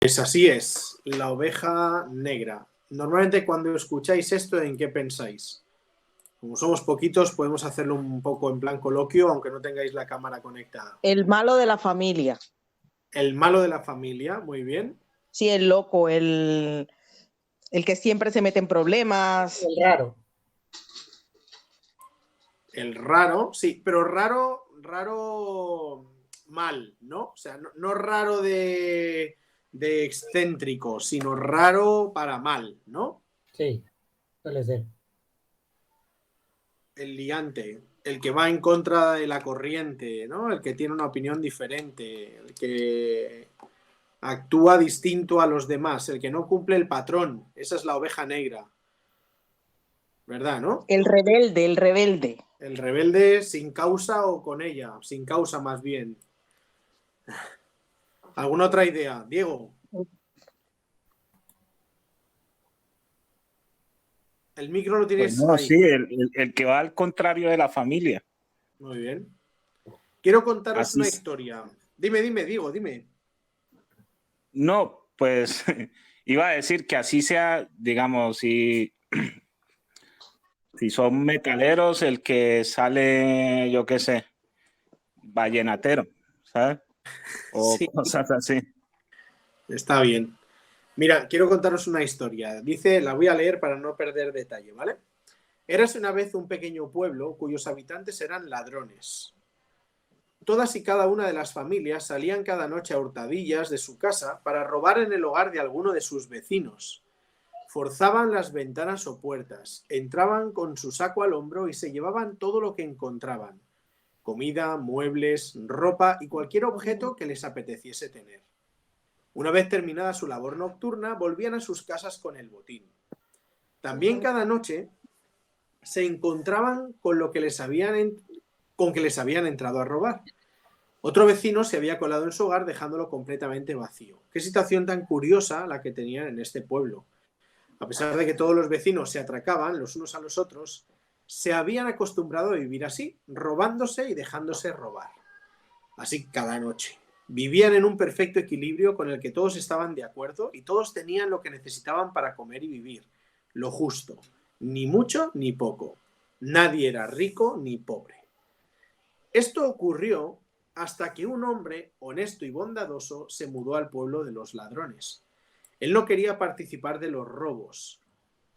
Pues así es, la oveja negra. Normalmente cuando escucháis esto, ¿en qué pensáis? Como somos poquitos, podemos hacerlo un poco en plan coloquio, aunque no tengáis la cámara conectada. El malo de la familia. El malo de la familia, muy bien. Sí, el loco, el que siempre se mete en problemas. El raro. El raro, sí, pero raro mal, ¿no? O sea, no raro de excéntrico, sino raro para mal, ¿no? Sí, suele ser. El liante, el que va en contra de la corriente, ¿no? El que tiene una opinión diferente, el que actúa distinto a los demás, el que no cumple el patrón. Esa es la oveja negra. ¿Verdad, no? El rebelde, el rebelde. El rebelde sin causa o con ella, sin causa más bien. ¿Alguna otra idea? Diego. El micro lo Pues tienes no, ahí. sí, el que va al contrario de la familia. Muy bien. Quiero contaros Así una es. historia. Dime, Diego, dime. No, pues iba a decir que así sea, digamos, si son metaleros, el que sale, yo qué sé, vallenatero, ¿sabes? O Sí, cosas así. está bien. Mira, quiero contaros una historia. Dice, la voy a leer para no perder detalle, ¿vale? Érase una vez un pequeño pueblo cuyos habitantes eran ladrones. Todas y cada una de las familias salían cada noche a hurtadillas de su casa para robar en el hogar de alguno de sus vecinos. Forzaban las ventanas o puertas, entraban con su saco al hombro y se llevaban todo lo que encontraban: comida, muebles, ropa y cualquier objeto que les apeteciese tener. Una vez terminada su labor nocturna, volvían a sus casas con el botín. También cada noche se encontraban con lo que les habían entrado a robar. Otro vecino se había colado en su hogar dejándolo completamente vacío. Qué situación tan curiosa la que tenían en este pueblo. A pesar de que todos los vecinos se atracaban los unos a los otros, se habían acostumbrado a vivir así, robándose y dejándose robar. Así cada noche. Vivían en un perfecto equilibrio con el que todos estaban de acuerdo y todos tenían lo que necesitaban para comer y vivir. Lo justo. Ni mucho ni poco. Nadie era rico ni pobre. Esto ocurrió hasta que un hombre honesto y bondadoso se mudó al pueblo de los ladrones. Él no quería participar de los robos,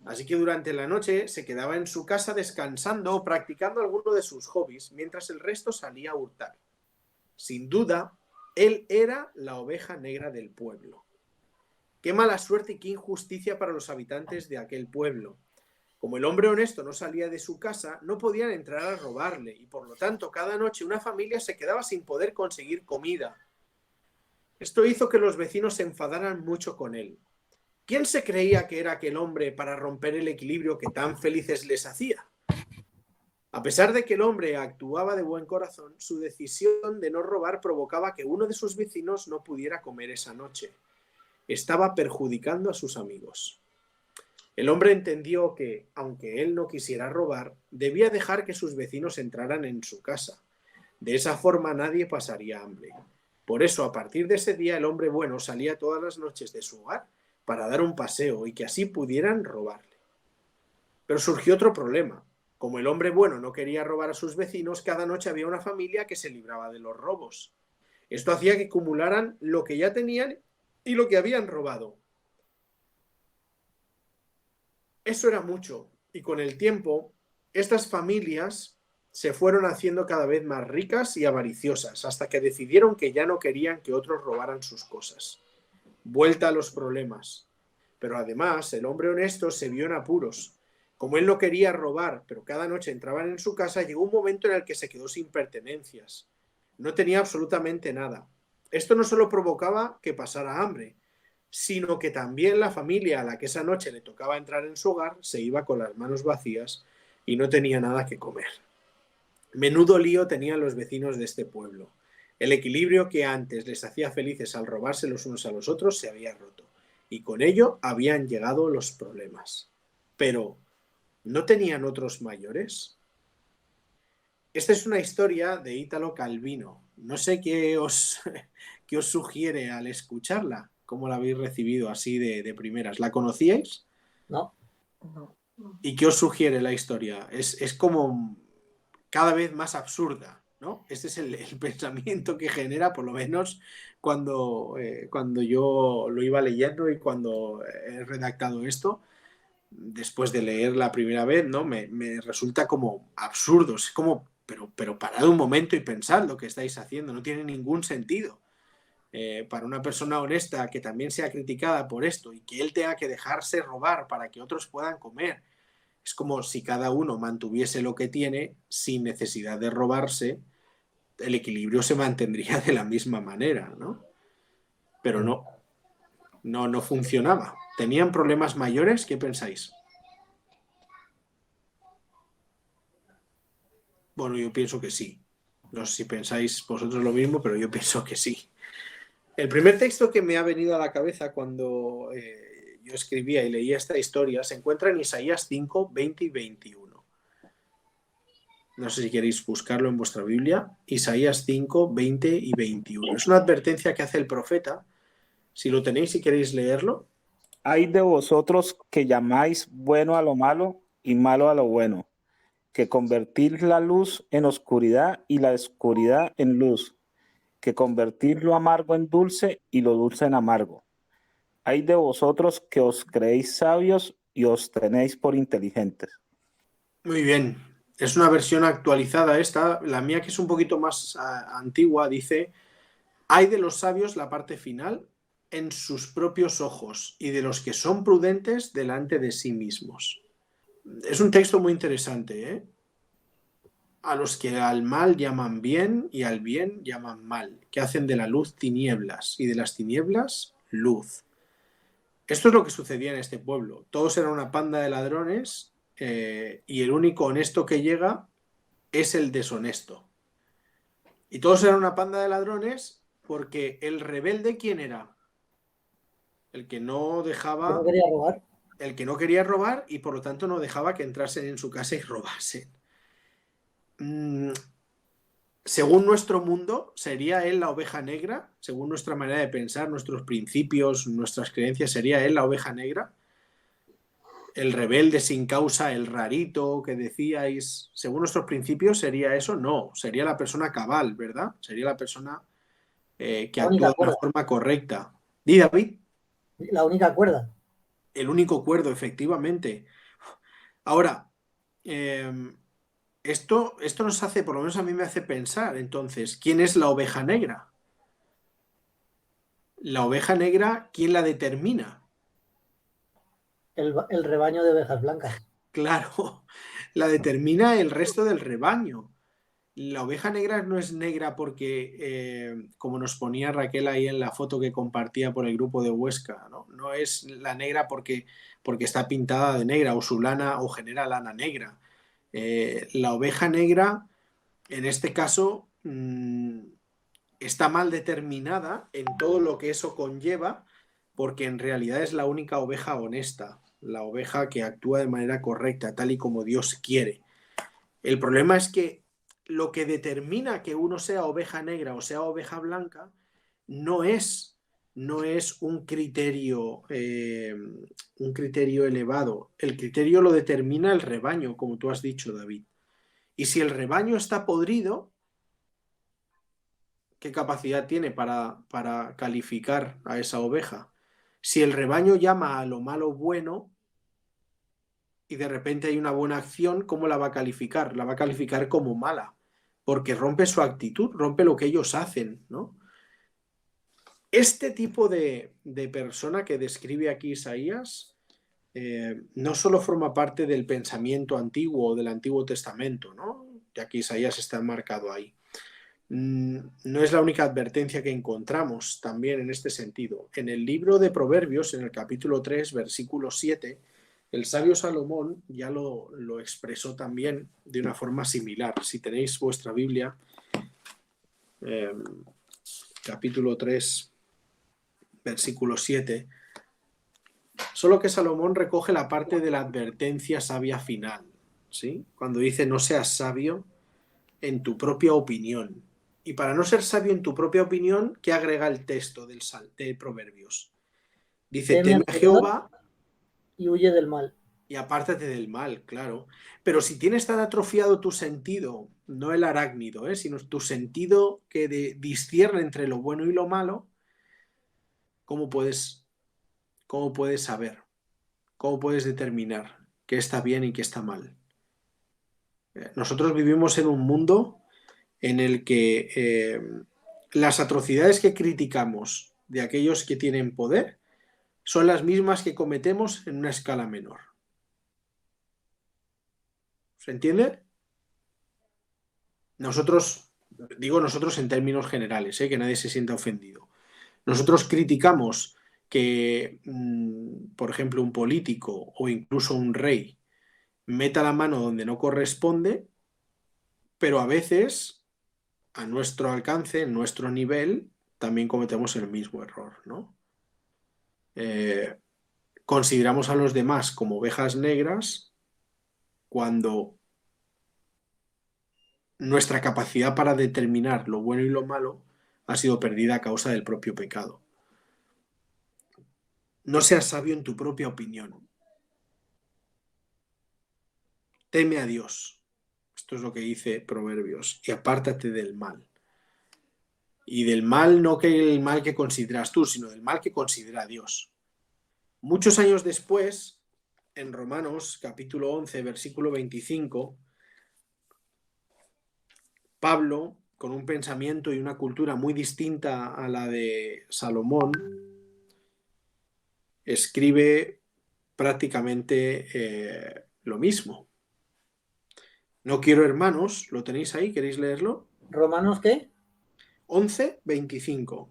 así que durante la noche se quedaba en su casa descansando o practicando alguno de sus hobbies, mientras el resto salía a hurtar. Sin duda, él era la oveja negra del pueblo. Qué mala suerte y qué injusticia para los habitantes de aquel pueblo. Como el hombre honesto no salía de su casa, no podían entrar a robarle y por lo tanto cada noche una familia se quedaba sin poder conseguir comida. Esto hizo que los vecinos se enfadaran mucho con él. ¿Quién se creía que era aquel hombre para romper el equilibrio que tan felices les hacía? A pesar de que el hombre actuaba de buen corazón, su decisión de no robar provocaba que uno de sus vecinos no pudiera comer esa noche. Estaba perjudicando a sus amigos. El hombre entendió que, aunque él no quisiera robar, debía dejar que sus vecinos entraran en su casa. De esa forma nadie pasaría hambre. Por eso, a partir de ese día, el hombre bueno salía todas las noches de su hogar para dar un paseo y que así pudieran robarle. Pero surgió otro problema. Como el hombre bueno no quería robar a sus vecinos, cada noche había una familia que se libraba de los robos. Esto hacía que acumularan lo que ya tenían y lo que habían robado. Eso era mucho, y con el tiempo, estas familias se fueron haciendo cada vez más ricas y avariciosas, hasta que decidieron que ya no querían que otros robaran sus cosas. Vuelta a los problemas. Pero además, el hombre honesto se vio en apuros. Como él no quería robar, pero cada noche entraban en su casa, llegó un momento en el que se quedó sin pertenencias. No tenía absolutamente nada. Esto no solo provocaba que pasara hambre, sino que también la familia a la que esa noche le tocaba entrar en su hogar se iba con las manos vacías y no tenía nada que comer. Menudo lío tenían los vecinos de este pueblo. El equilibrio que antes les hacía felices al robarse los unos a los otros se había roto, y con ello habían llegado los problemas. Pero, ¿no tenían otros mayores? Esta es una historia de Italo Calvino. No sé qué os sugiere al escucharla. ¿Cómo la habéis recibido así de primeras? ¿La conocíais? No, No. ¿Y qué os sugiere la historia? Es como cada vez más absurda, ¿no? Este es el pensamiento que genera, por lo menos cuando yo lo iba leyendo y cuando he redactado esto, después de leer la primera vez, ¿no? Me resulta como absurdo. Es como, pero parad un momento y pensad lo que estáis haciendo, no tiene ningún sentido. Para una persona honesta que también sea criticada por esto y que él tenga que dejarse robar para que otros puedan comer. Es como si cada uno mantuviese lo que tiene sin necesidad de robarse, el equilibrio se mantendría de la misma manera, ¿no? Pero no funcionaba. ¿Tenían problemas mayores? ¿Qué pensáis? Bueno, yo pienso que sí. No sé si pensáis vosotros lo mismo, pero yo pienso que sí. El primer texto que me ha venido a la cabeza cuando yo escribía y leía esta historia se encuentra en Isaías 5, 20 y 21. No sé si queréis buscarlo en vuestra Biblia. Isaías 5, 20 y 21. Es una advertencia que hace el profeta. Si lo tenéis y queréis leerlo. Hay de vosotros que llamáis bueno a lo malo y malo a lo bueno, que convertís la luz en oscuridad y la oscuridad en luz, que convertís lo amargo en dulce y lo dulce en amargo. Hay de vosotros que os creéis sabios y os tenéis por inteligentes. Muy bien. Es una versión actualizada esta. La mía, que es un poquito más antigua, dice: hay de los sabios, la parte final, en sus propios ojos, y de los que son prudentes delante de sí mismos. Es un texto muy interesante, ¿eh? A los que al mal llaman bien y al bien llaman mal, que hacen de la luz tinieblas y de las tinieblas luz. Esto es lo que sucedía en este pueblo. Todos eran una panda de ladrones, y el único honesto que llega es el deshonesto. Y todos eran una panda de ladrones porque el rebelde, ¿quién era? El que no yo no dejaba, quería robar. el que no quería robar y por lo tanto no dejaba que entrasen en su casa y robasen. Según nuestro mundo, sería él la oveja negra, según nuestra manera de pensar, nuestros principios, nuestras creencias, sería él la oveja negra, el rebelde sin causa, el rarito que decíais. Según nuestros principios, ¿sería eso? No, sería la persona cabal, ¿verdad? Sería la persona que La actúa única de una cuerda. forma correcta. Di, David, La única cuerda. el único cuerdo, efectivamente. Ahora, esto nos hace, por lo menos a mí me hace pensar, entonces, ¿quién es la oveja negra? La oveja negra, ¿quién la determina? El rebaño de ovejas blancas. Claro, la determina el resto del rebaño. La oveja negra no es negra porque, como nos ponía Raquel ahí en la foto que compartía por el grupo de Huesca, ¿no? No es la negra porque está pintada de negra o su lana o genera lana negra. La oveja negra, en este caso, está mal determinada en todo lo que eso conlleva, porque en realidad es la única oveja honesta, la oveja que actúa de manera correcta, tal y como Dios quiere. El problema es que lo que determina que uno sea oveja negra o sea oveja blanca no es, no es un criterio elevado. El criterio lo determina el rebaño, como tú has dicho, David. Y si el rebaño está podrido, ¿qué capacidad tiene para calificar a esa oveja? Si el rebaño llama a lo malo bueno y de repente hay una buena acción, ¿cómo la va a calificar? La va a calificar como mala, porque rompe su actitud, rompe lo que ellos hacen, ¿no? Este tipo de persona que describe aquí Isaías no solo forma parte del pensamiento antiguo o del Antiguo Testamento, ¿no? Ya que Isaías está marcado ahí. No es la única advertencia que encontramos también en este sentido. En el libro de Proverbios, en el capítulo 3, versículo 7, el sabio Salomón ya lo expresó también de una forma similar. Si tenéis vuestra Biblia, capítulo 3, versículo 7, solo que Salomón recoge la parte de la advertencia sabia final, ¿sí? Cuando dice: no seas sabio en tu propia opinión. Y para no ser sabio en tu propia opinión, ¿qué agrega el texto de Proverbios? Dice, Teme teme al a Señor Jehová y huye del mal. y apártate del mal, claro. Pero si tienes tan atrofiado tu sentido, no el arácnido, sino tu sentido que discierne entre lo bueno y lo malo, ¿cómo puedes saber? ¿Cómo puedes determinar qué está bien y qué está mal? Nosotros vivimos en un mundo en el que las atrocidades que criticamos de aquellos que tienen poder son las mismas que cometemos en una escala menor. ¿Se entiende? Nosotros, digo nosotros en términos generales, que nadie se sienta ofendido. Nosotros criticamos que, por ejemplo, un político o incluso un rey meta la mano donde no corresponde, pero a veces, a nuestro alcance, en nuestro nivel, también cometemos el mismo error, ¿no? Consideramos a los demás como ovejas negras cuando nuestra capacidad para determinar lo bueno y lo malo ha sido perdida a causa del propio pecado. No seas sabio en tu propia opinión. Teme a Dios. Esto es lo que dice Proverbios. Y apártate del mal. Y del mal, no que el mal que consideras tú, sino del mal que considera Dios. Muchos años después, en Romanos capítulo 11, versículo 25, Pablo, con un pensamiento y una cultura muy distinta a la de Salomón, escribe prácticamente lo mismo. No quiero, hermanos, ¿lo tenéis ahí? ¿Queréis leerlo? ¿Romanos qué? 11, 25.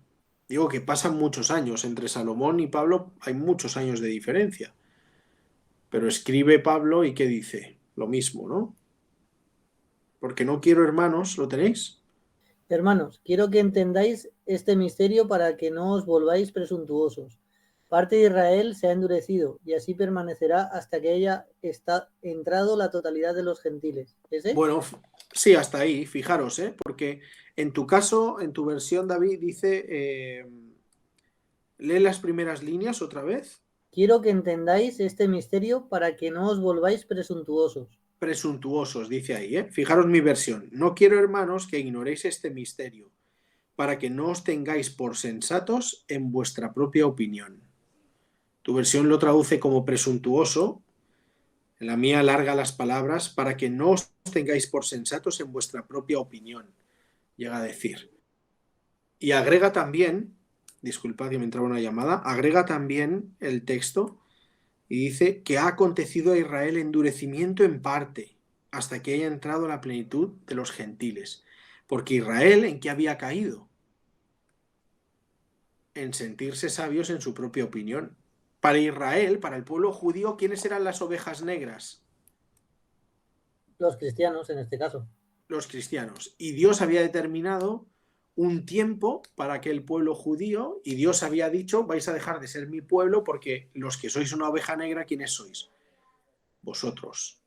Digo que pasan muchos años. Entre Salomón y Pablo hay muchos años de diferencia. Pero escribe Pablo y ¿qué dice? Lo mismo, ¿no? Porque no quiero, hermanos, ¿lo tenéis? Hermanos, quiero que entendáis este misterio para que no os volváis presuntuosos. Parte de Israel se ha endurecido y así permanecerá hasta que haya entrado la totalidad de los gentiles. ¿Ese? Bueno, sí, hasta ahí, fijaros, porque en tu caso, en tu versión, David, dice, lee las primeras líneas otra vez. Quiero que entendáis este misterio para que no os volváis presuntuosos. Presuntuosos, dice ahí, Fijaros mi versión. No quiero, hermanos, que ignoréis este misterio, para que no os tengáis por sensatos en vuestra propia opinión. Tu versión lo traduce como presuntuoso. En la mía alarga las palabras para que no os tengáis por sensatos en vuestra propia opinión, llega a decir. Y agrega también, disculpad que me entraba una llamada, agrega también el texto y dice que ha acontecido a Israel endurecimiento en parte, hasta que haya entrado la plenitud de los gentiles. Porque Israel, ¿en qué había caído? En sentirse sabios en su propia opinión. Para Israel, para el pueblo judío, ¿quiénes eran las ovejas negras? Los cristianos, en este caso. Los cristianos. Y Dios había determinado un tiempo para que el pueblo judío, y Dios había dicho, vais a dejar de ser mi pueblo porque los que sois una oveja negra, ¿quiénes sois? Vosotros.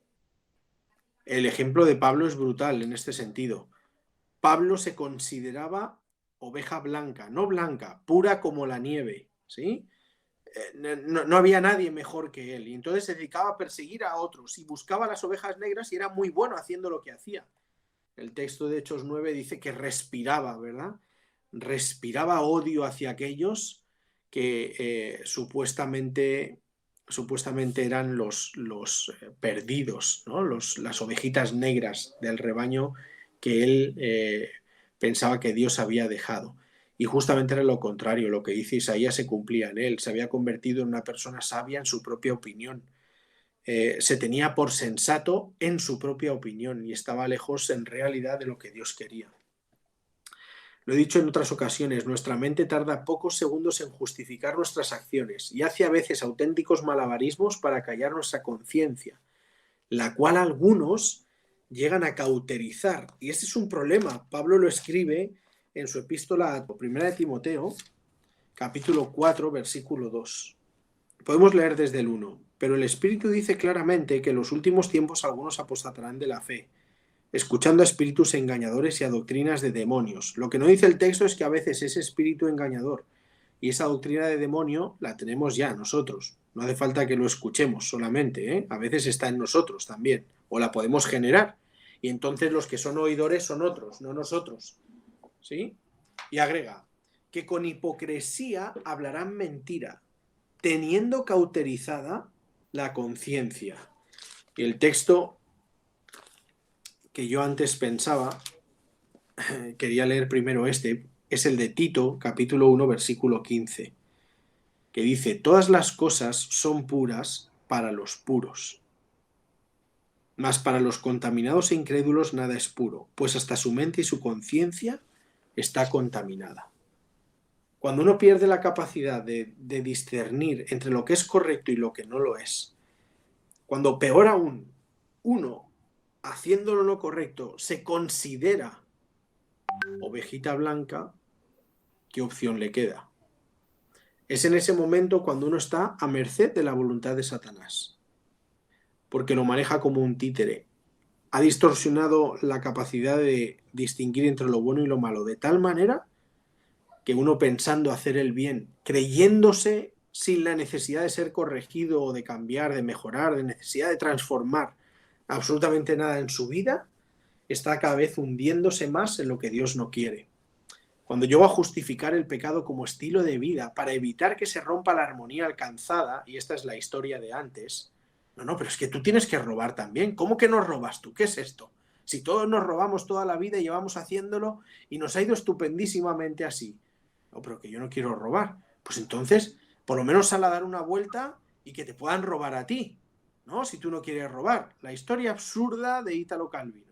El ejemplo de Pablo es brutal en este sentido. Pablo se consideraba oveja blanca, no blanca, pura como la nieve, ¿sí? No había nadie mejor que él, y entonces se dedicaba a perseguir a otros y buscaba a las ovejas negras y era muy bueno haciendo lo que hacía. El texto de Hechos 9 dice que respiraba, ¿verdad? Respiraba odio hacia aquellos que supuestamente eran los perdidos, ¿no? Las ovejitas negras del rebaño que él pensaba que Dios había dejado. Y justamente era lo contrario, lo que dice Isaías se cumplía en él, se había convertido en una persona sabia en su propia opinión. Se tenía por sensato en su propia opinión y estaba lejos en realidad de lo que Dios quería. Lo he dicho en otras ocasiones, nuestra mente tarda pocos segundos en justificar nuestras acciones y hace a veces auténticos malabarismos para callar nuestra conciencia, la cual algunos llegan a cauterizar. Y este es un problema. Pablo lo escribe en su epístola primera de Timoteo, capítulo 4, versículo 2. Podemos leer desde el 1. Pero el Espíritu dice claramente que en los últimos tiempos algunos apostatarán de la fe, escuchando a espíritus engañadores y a doctrinas de demonios. Lo que no dice el texto es que a veces ese espíritu engañador Y esa doctrina de demonio la tenemos ya nosotros. No hace falta que lo escuchemos solamente, ¿eh? A veces está en nosotros también, o la podemos generar. Y entonces los que son oidores son otros, no nosotros. ¿Sí? Y agrega, que con hipocresía hablarán mentira, teniendo cauterizada la conciencia. Y el texto que yo antes pensaba, quería leer primero este, es el de Tito, capítulo 1, versículo 15, que dice, todas las cosas son puras para los puros, mas para los contaminados e incrédulos nada es puro, pues hasta su mente y su conciencia está contaminada. Cuando uno pierde la capacidad de discernir entre lo que es correcto y lo que no lo es, cuando peor aún, uno, haciéndolo lo correcto, se considera ovejita blanca, ¿qué opción le queda? Es en ese momento cuando uno está a merced de la voluntad de Satanás, porque lo maneja como un títere. Ha distorsionado la capacidad de distinguir entre lo bueno y lo malo, de tal manera que uno pensando hacer el bien, creyéndose sin la necesidad de ser corregido o de cambiar, de mejorar, de necesidad de transformar absolutamente nada en su vida, está cada vez hundiéndose más en lo que Dios no quiere. Cuando llego a justificar el pecado como estilo de vida para evitar que se rompa la armonía alcanzada, y esta es la historia de antes, no, pero es que tú tienes que robar también. ¿Cómo que no robas tú? ¿Qué es esto? Si todos nos robamos toda la vida y llevamos haciéndolo y nos ha ido estupendísimamente así. No, pero que yo no quiero robar. Pues entonces, por lo menos sal a dar una vuelta y que te puedan robar a ti, ¿no? Si tú no quieres robar. La historia absurda de Ítalo Calvino.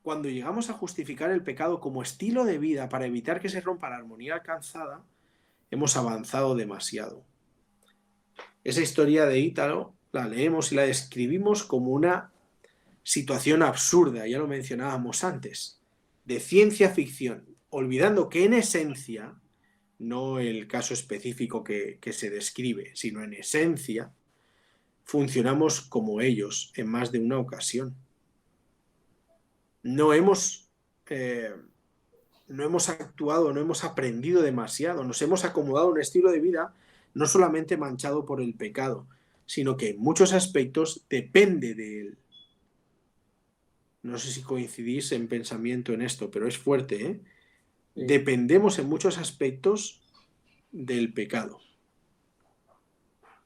Cuando llegamos a justificar el pecado como estilo de vida para evitar que se rompa la armonía alcanzada, hemos avanzado demasiado. Esa historia de Ítalo la leemos y la describimos como una situación absurda, ya lo mencionábamos antes, de ciencia ficción, olvidando que en esencia, no el caso específico que se describe, sino en esencia, funcionamos como ellos en más de una ocasión. No hemos actuado, no hemos aprendido demasiado, nos hemos acomodado a un estilo de vida no solamente manchado por el pecado, sino que en muchos aspectos depende de él. No sé si coincidís en pensamiento en esto, pero es fuerte, ¿eh? Sí. Dependemos en muchos aspectos del pecado.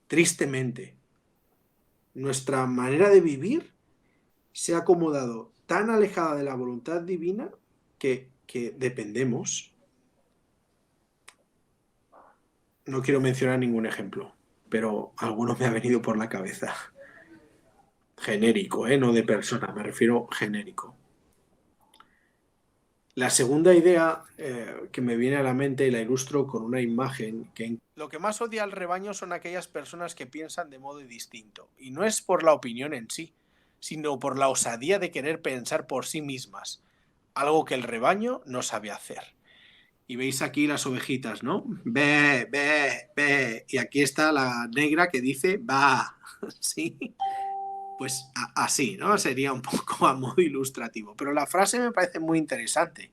Tristemente, nuestra manera de vivir se ha acomodado tan alejada de la voluntad divina que dependemos. No quiero mencionar ningún ejemplo, pero alguno me ha venido por la cabeza. Genérico, no de persona, me refiero genérico. La segunda idea que me viene a la mente la ilustro con una imagen que lo que más odia al rebaño son aquellas personas que piensan de modo distinto, y no es por la opinión en sí, sino por la osadía de querer pensar por sí mismas, algo que el rebaño no sabe hacer. Y veis aquí las ovejitas, ¿no? Ve, ve, ve. Y aquí está la negra que dice va. ¿Sí? Pues así, ¿no? Sería un poco a modo ilustrativo. Pero la frase me parece muy interesante.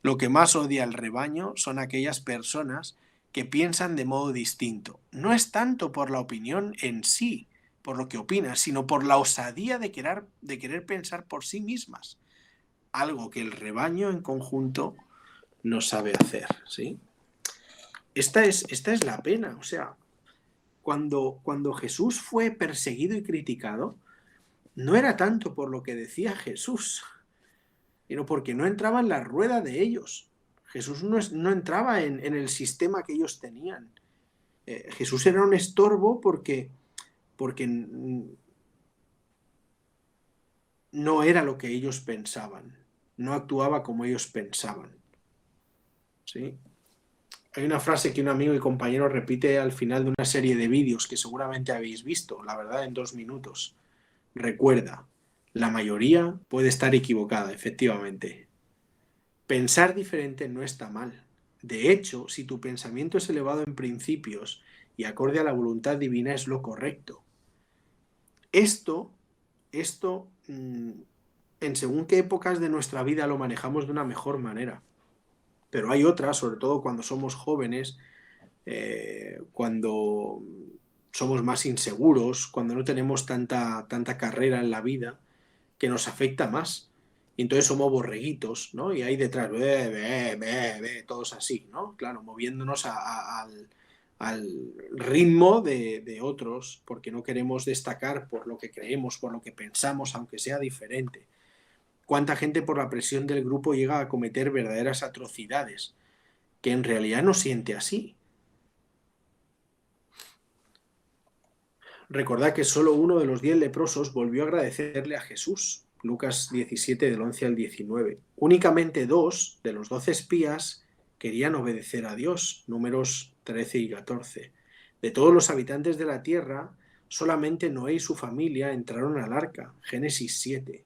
Lo que más odia el rebaño son aquellas personas que piensan de modo distinto. No es tanto por la opinión en sí, por lo que opinan, sino por la osadía de querer pensar por sí mismas. Algo que el rebaño en conjunto no sabe hacer, ¿sí? Esta es la pena. O sea, cuando Jesús fue perseguido y criticado, no era tanto por lo que decía Jesús, sino porque no entraba en la rueda de ellos. Jesús no entraba en el sistema que ellos tenían. Jesús era un estorbo porque no era lo que ellos pensaban, no actuaba como ellos pensaban. ¿Sí? Hay una frase que un amigo y compañero repite al final de una serie de vídeos que seguramente habéis visto, la verdad, en 2 minutos. Recuerda, la mayoría puede estar equivocada, efectivamente. Pensar diferente no está mal. De hecho, si tu pensamiento es elevado en principios y acorde a la voluntad divina, es lo correcto. Esto en según qué épocas de nuestra vida lo manejamos de una mejor manera. Pero hay otras, sobre todo cuando somos jóvenes, cuando somos más inseguros, cuando no tenemos tanta carrera en la vida, que nos afecta más. Y entonces somos borreguitos, ¿no? Y ahí detrás, todos así, ¿no? Claro, moviéndonos al ritmo de otros, porque no queremos destacar por lo que creemos, por lo que pensamos, aunque sea diferente. ¿Cuánta gente por la presión del grupo llega a cometer verdaderas atrocidades que en realidad no siente así? Recordad que solo uno de los 10 leprosos volvió a agradecerle a Jesús. Lucas 17, del 11 al 19. Únicamente 2 de los 12 espías querían obedecer a Dios. Números 13 y 14. De todos los habitantes de la tierra, solamente Noé y su familia entraron al arca. Génesis 7.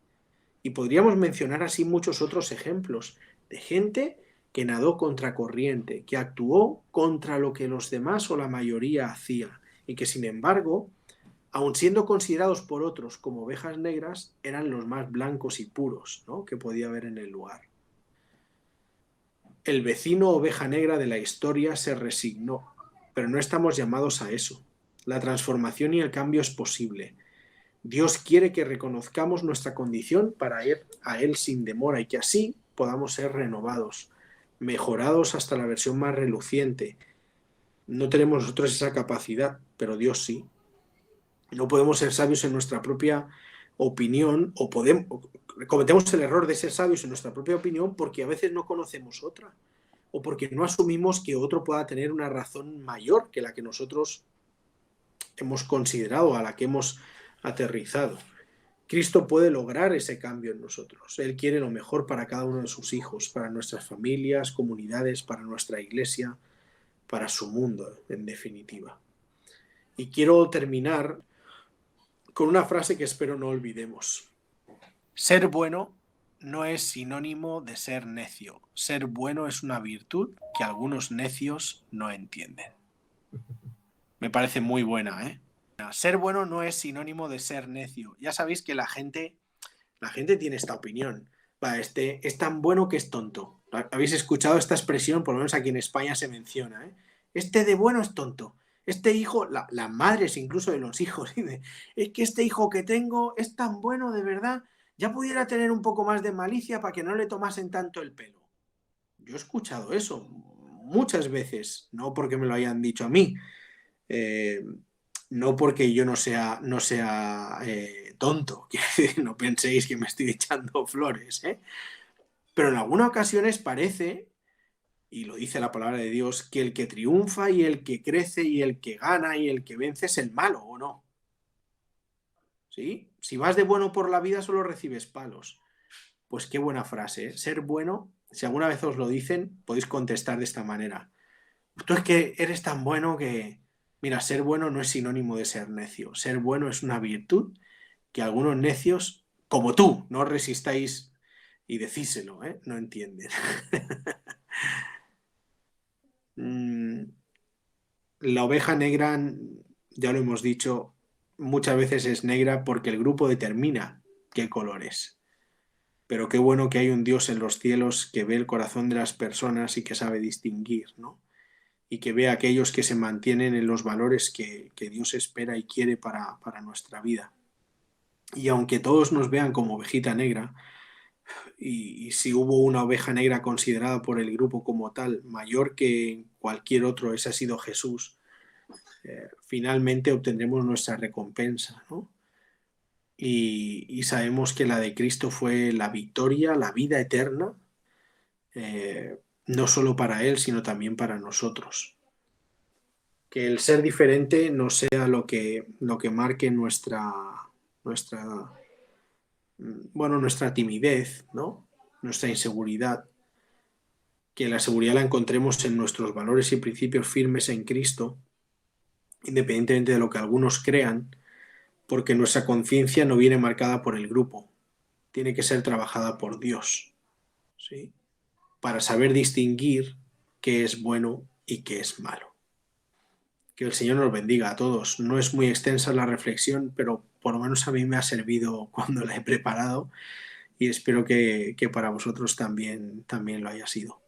Y podríamos mencionar así muchos otros ejemplos de gente que nadó contracorriente, que actuó contra lo que los demás o la mayoría hacía, y que sin embargo, aun siendo considerados por otros como ovejas negras, eran los más blancos y puros, ¿no?, que podía haber en el lugar. El vecino oveja negra de la historia se resignó, pero no estamos llamados a eso. La transformación y el cambio es posible. Dios quiere que reconozcamos nuestra condición para ir a Él sin demora y que así podamos ser renovados, mejorados hasta la versión más reluciente. No tenemos nosotros esa capacidad, pero Dios sí. No podemos ser sabios en nuestra propia opinión o cometemos el error de ser sabios en nuestra propia opinión porque a veces no conocemos otra o porque no asumimos que otro pueda tener una razón mayor que la que nosotros hemos considerado, a la que hemos aterrizado. Cristo puede lograr ese cambio en nosotros. Él quiere lo mejor para cada uno de sus hijos, para nuestras familias, comunidades, para nuestra iglesia, para su mundo, en definitiva. Y quiero terminar con una frase que espero no olvidemos. Ser bueno no es sinónimo de ser necio. Ser bueno es una virtud que algunos necios no entienden. Me parece muy buena, ¿eh? Ser bueno no es sinónimo de ser necio. Ya sabéis que la gente tiene esta opinión. Es tan bueno que es tonto. ¿Habéis escuchado esta expresión? Por lo menos aquí en España se menciona, ¿eh? Este de bueno es tonto. Este hijo, las madres incluso de los hijos, es que este hijo que tengo es tan bueno de verdad, ya pudiera tener un poco más de malicia para que no le tomasen tanto el pelo. Yo he escuchado eso muchas veces, no porque me lo hayan dicho a mí, no porque yo no sea tonto, no penséis que me estoy echando flores, ¿eh? Pero en algunas ocasiones parece, y lo dice la palabra de Dios, que el que triunfa y el que crece y el que gana y el que vence es el malo, ¿o no? ¿Sí? Si vas de bueno por la vida solo recibes palos. Pues qué buena frase, ¿eh? Ser bueno, si alguna vez os lo dicen, podéis contestar de esta manera. Tú es que eres tan bueno que... Mira, ser bueno no es sinónimo de ser necio. Ser bueno es una virtud que algunos necios, como tú, no resistáis y decíselo, ¿eh? No entienden. La oveja negra, ya lo hemos dicho, muchas veces es negra porque el grupo determina qué color es. Pero qué bueno que hay un Dios en los cielos que ve el corazón de las personas y que sabe distinguir, ¿no? Y que ve a aquellos que se mantienen en los valores que Dios espera y quiere para nuestra vida. Y aunque todos nos vean como ovejita negra, y si hubo una oveja negra considerada por el grupo como tal, mayor que cualquier otro, ese ha sido Jesús, finalmente obtendremos nuestra recompensa, ¿no? Y sabemos que la de Cristo fue la victoria, la vida eterna, no solo para Él, sino también para nosotros. Que el ser diferente no sea lo que marque nuestra timidez, ¿no? Nuestra inseguridad. Que la seguridad la encontremos en nuestros valores y principios firmes en Cristo, independientemente de lo que algunos crean, porque nuestra conciencia no viene marcada por el grupo, tiene que ser trabajada por Dios, ¿sí? Para saber distinguir qué es bueno y qué es malo. Que el Señor nos bendiga a todos. No es muy extensa la reflexión, pero por lo menos a mí me ha servido cuando la he preparado y espero que para vosotros también lo haya sido.